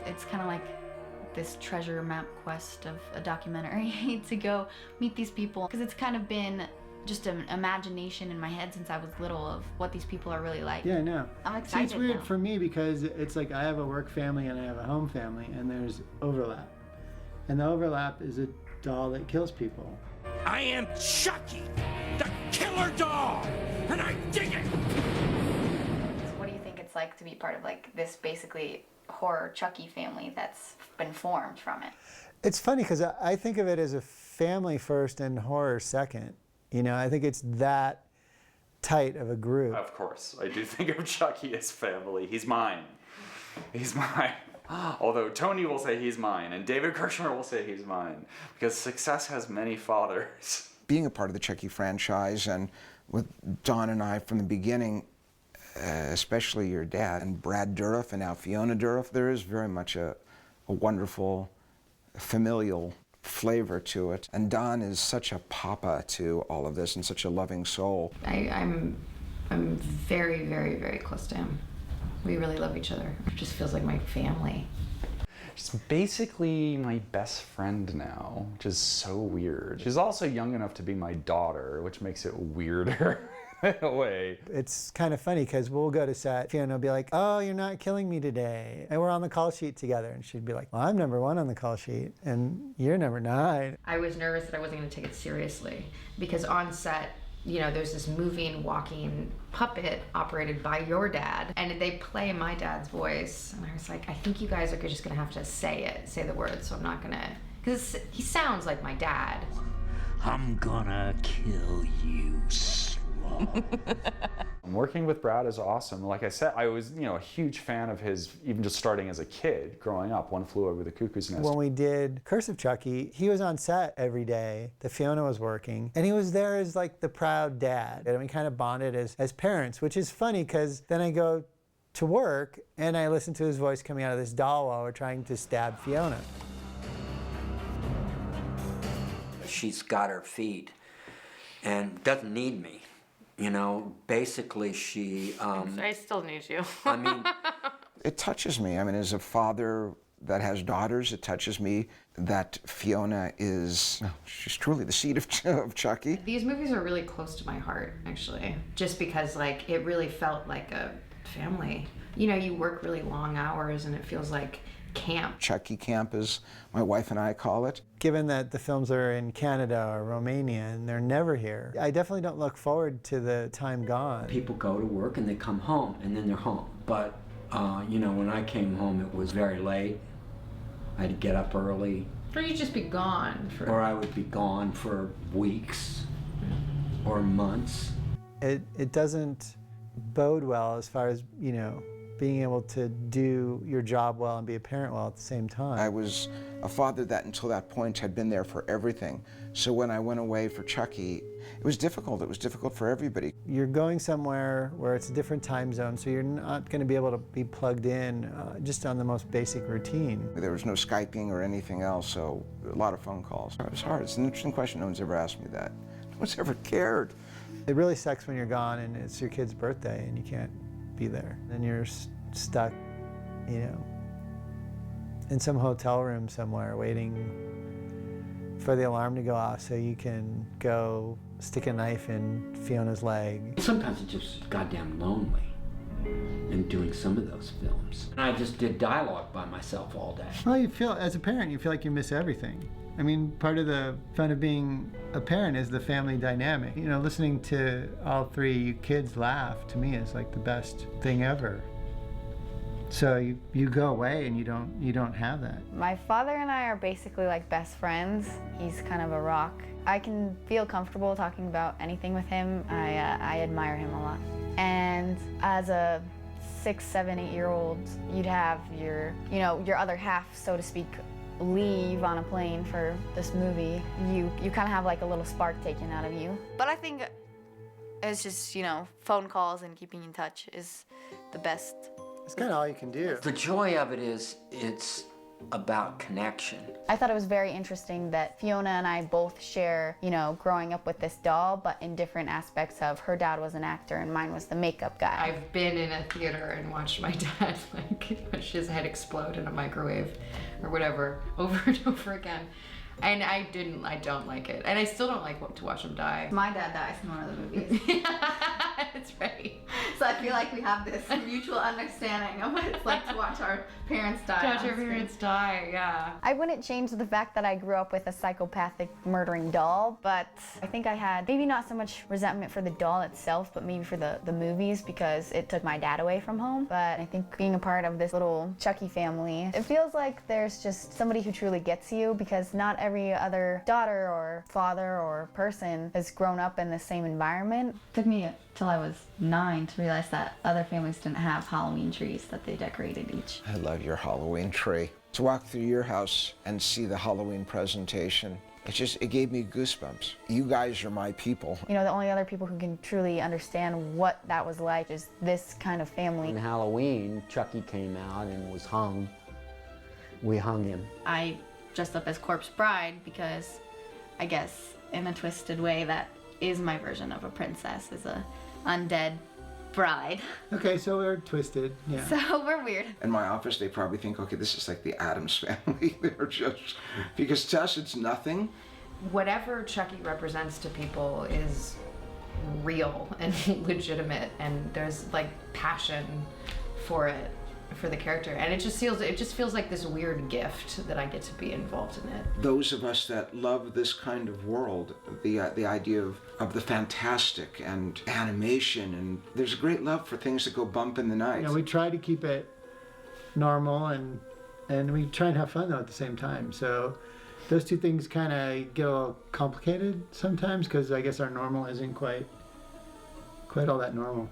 It's kind of like this treasure map quest of a documentary to go meet these people, because it's kind of been just an imagination in my head since I was little of what these people are really like. Yeah, I know. I'm excited. See, it's weird now. for me because it's like I have a work family and I have a home family, and there's overlap. And the overlap is a doll that kills people. I am Chucky, the killer doll, and I dig it! So what do you think it's like to be part of like this basically horror Chucky family that's been formed from it? It's funny because I think of it as a family first and horror second. You know, I think it's that tight of a group. Of course, I do think of Chucky as family. He's mine. He's mine. Although Tony will say he's mine, and David Kirshner will say he's mine, because success has many fathers. Being a part of the Chucky franchise, and with Don and I from the beginning, especially your dad, and Brad Dourif, and now Fiona Dourif, there is very much a wonderful familial flavor to it. And Don is such a papa to all of this and such a loving soul. I'm very, very, very close to him. We really love each other. It just feels like my family. She's basically my best friend now, which is so weird. She's also young enough to be my daughter, which makes it weirder in a way. It's kind of funny because we'll go to set, Fiona will be like, oh, you're not killing me today. And we're on the call sheet together. And she'd be like, well, I'm number 1 on the call sheet and you're number 9. I was nervous that I wasn't going to take it seriously because on set, you know, there's this moving, walking puppet operated by your dad, and they play my dad's voice. And I was like, I think you guys are just gonna have to say the words, so I'm not gonna, because he sounds like my dad. I'm gonna kill you slow. Working with Brad is awesome. Like I said, I was, a huge fan of his, even just starting as a kid, growing up. One Flew Over the Cuckoo's Nest. When we did Curse of Chucky, he was on set every day that Fiona was working, and he was there as like the proud dad. And we kind of bonded as parents, which is funny because then I go to work and I listen to his voice coming out of this doll while we're trying to stab Fiona. She's got her feet and doesn't need me. You know, basically she... I still need you. I mean... It touches me. I mean, as a father that has daughters, it touches me that Fiona is, she's truly the seed of Chucky. These movies are really close to my heart, actually, just because like it really felt like a family. You know, you work really long hours and it feels like camp. Chucky camp, as my wife and I call it. Given that the films are in Canada or Romania and they're never here, I definitely don't look forward to the time gone. People go to work and they come home and then they're home. But, you know, when I came home, it was very late. I had to get up early. Or you'd just be gone for... Or I would be gone for weeks or months. It doesn't bode well as far as, you know, being able to do your job well and be a parent well at the same time. I was a father that until that point had been there for everything. So when I went away for Chucky, it was difficult. It was difficult for everybody. You're going somewhere where it's a different time zone, so you're not going to be able to be plugged in just on the most basic routine. There was no Skyping or anything else, so a lot of phone calls. It was hard. It's an interesting question. No one's ever asked me that. No one's ever cared. It really sucks when you're gone and it's your kid's birthday and you can't be there. And you're stuck, you know, in some hotel room somewhere waiting for the alarm to go off so you can go stick a knife in Fiona's leg. Sometimes it's just goddamn lonely in doing some of those films. And I just did dialogue by myself all day. Well, you feel, as a parent, you feel like you miss everything. I mean, part of the fun of being a parent is the family dynamic. You know, listening to all 3 kids laugh, to me, is like the best thing ever. So you go away and you don't have that. My father and I are basically like best friends. He's kind of a rock. I can feel comfortable talking about anything with him. I admire him a lot. And as a 6, 7, 8-year-old, you'd have your other half, so to speak, leave on a plane for this movie. You kind of have like a little spark taken out of you. But I think it's just, you know, phone calls and keeping in touch is the best. It's kind of all you can do. The joy of it is it's about connection. I thought it was very interesting that Fiona and I both share, you know, growing up with this doll, but in different aspects of her dad was an actor and mine was the makeup guy. I've been in a theater and watched my dad like watch his head explode in a microwave or whatever over and over again. And I don't like it. And I still don't like to watch him die. My dad dies in one of the movies. That's right. So I feel like we have this mutual understanding of what it's like to watch our parents die. Watch your parents die, yeah. I wouldn't change the fact that I grew up with a psychopathic murdering doll, but I think I had maybe not so much resentment for the doll itself, but maybe for the movies because it took my dad away from home. But I think being a part of this little Chucky family, it feels like there's just somebody who truly gets you because not every other daughter or father or person has grown up in the same environment. It took me till I was 9 to realize that other families didn't have Halloween trees that they decorated each. I love your Halloween tree. To walk through your house and see the Halloween presentation, it gave me goosebumps. You guys are my people. You know, the only other people who can truly understand what that was like is this kind of family. On Halloween, Chucky came out and was hung. We hung him. I dressed up as Corpse Bride because I guess in a twisted way that is my version of a princess, is a undead bride. Okay, so we're twisted, yeah. So we're weird. In my office, they probably think, okay, this is like the Addams family. They're just, because to us, it's nothing. Whatever Chucky represents to people is real and legitimate, and there's like passion for it, for the character, and it just feels like this weird gift that I get to be involved in it. Those of us that love this kind of world, the idea of the fantastic and animation, and there's a great love for things that go bump in the night. You know, we try to keep it normal and we try and have fun though at the same time. So those two things kind of get a little complicated sometimes because I guess our normal isn't quite all that normal.